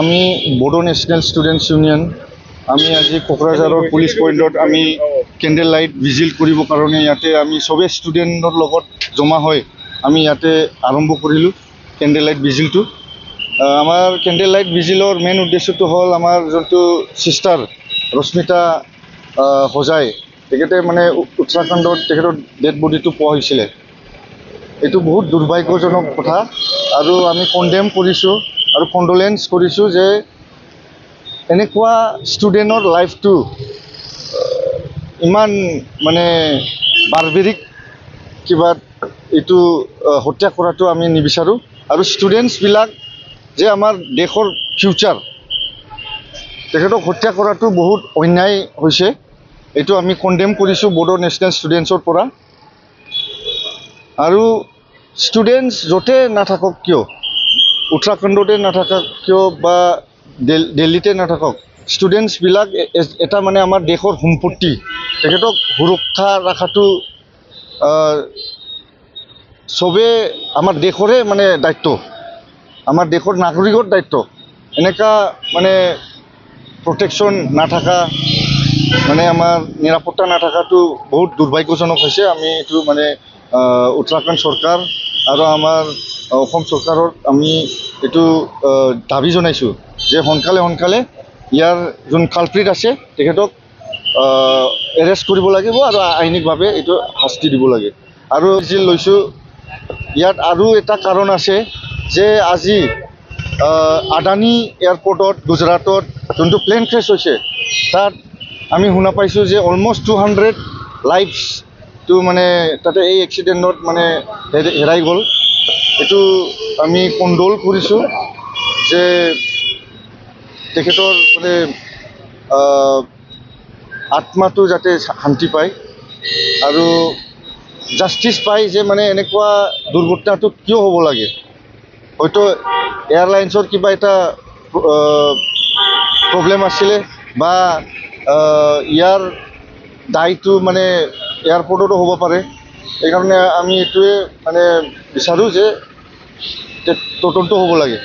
আমি Bodo national students union আমি আজি কোকৰাঝাৰৰ পুলিচ পইণ্টত আমি কেণ্ডেল লাইট ভিজিল কৰিবৰ কাৰণে ইয়াতে আমি সবে ষ্টুডেণ্টৰ লগত জমা হৈ আমি ইয়াতে আৰম্ভ কৰিলোঁ কেণ্ডেল লাইট ভিজিলটো। আমাৰ কেণ্ডেল লাইট ভিজিলৰ মেইন উদ্দেশ্যটো হ'ল আমাৰ যোনটো সিষ্টাৰ ৰশ্মিতা হোজাই তেখেতে মানে উত্তৰাখণ্ডত তেখেতৰ ডেড বডিটো পোৱা হৈছিলে। এইটো বহুত দুৰ্ভাগ্যজনক কথা আৰু আমি কণ্ডেম কৰিছোঁ আৰু কণ্ডোলেন্স কৰিছোঁ যে এনেকুৱা ষ্টুডেণ্টৰ লাইফটো ইমান মানে বাৰ্বেৰিক কিবা এইটো হত্যা কৰাটো আমি নিবিচাৰোঁ। আৰু ষ্টুডেণ্টছবিলাক যে আমাৰ দেশৰ ফিউচাৰ তেখেতক হত্যা কৰাটো বহুত অন্যায় হৈছে। এইটো আমি কণ্ডেম কৰিছোঁ বড়ো নেশ্যনেল ষ্টুডেণ্টছৰ পৰা। আৰু ষ্টুডেণ্টছ য'তে নাথাকক কিয়, উত্তৰাখণ্ডতে নাথাকক কিয় বা দিল্লীতে নাথাকক, ষ্টুডেণ্টছবিলাক এটা মানে আমাৰ দেশৰ সম্পত্তি। তেখেতক সুৰক্ষা ৰখাটো চবে আমাৰ দেশৰে মানে দায়িত্ব, আমাৰ দেশৰ নাগৰিকৰ দায়িত্ব। এনেকুৱা মানে প্ৰটেকশ্যন নাথাকা মানে আমাৰ নিৰাপত্তা নাথাকাটো বহুত দুৰ্ভাগ্যজনক হৈছে। আমি এইটো মানে উত্তৰাখণ্ড চৰকাৰ আৰু আমাৰ অসম চৰকাৰৰ আমি এইটো দাবী জনাইছোঁ যে সোনকালে ইয়াৰ যোন কালপ্ৰিট আছে তেখেতক এৰেষ্ট কৰিব লাগিব আৰু আইনিকভাৱে এইটো শাস্তি দিব লাগে। আৰু যি লৈছোঁ ইয়াত আৰু এটা কাৰণ আছে যে আজি আদানী এয়াৰপৰ্টত গুজৰাটত যোনটো প্লেন ক্ৰেছ হৈছে তাত আমি শুনা পাইছোঁ যে অলমষ্ট 200 লাইফছটো মানে তাতে এই এক্সিডেণ্টত মানে হেৰাই গ'ল। এইটো আমি কণ্ডোল কৰিছোঁ যে তেখেতৰ মানে আত্মাটো যাতে শান্তি পায় আৰু জাষ্টিচ পায় যে মানে এনেকুৱা দুৰ্ঘটনাটো কিয় হ'ব লাগে। হয়তো এয়াৰলাইন্সৰ কিবা এটা প্ৰব্লেম আছিলে বা ইয়াৰ দায়টো মানে এয়াৰপৰ্টতো হ'ব পাৰে। সেইকাৰণে আমি এইটোৱে মানে বিচাৰোঁ যে তদন্ত হ'ব লাগে।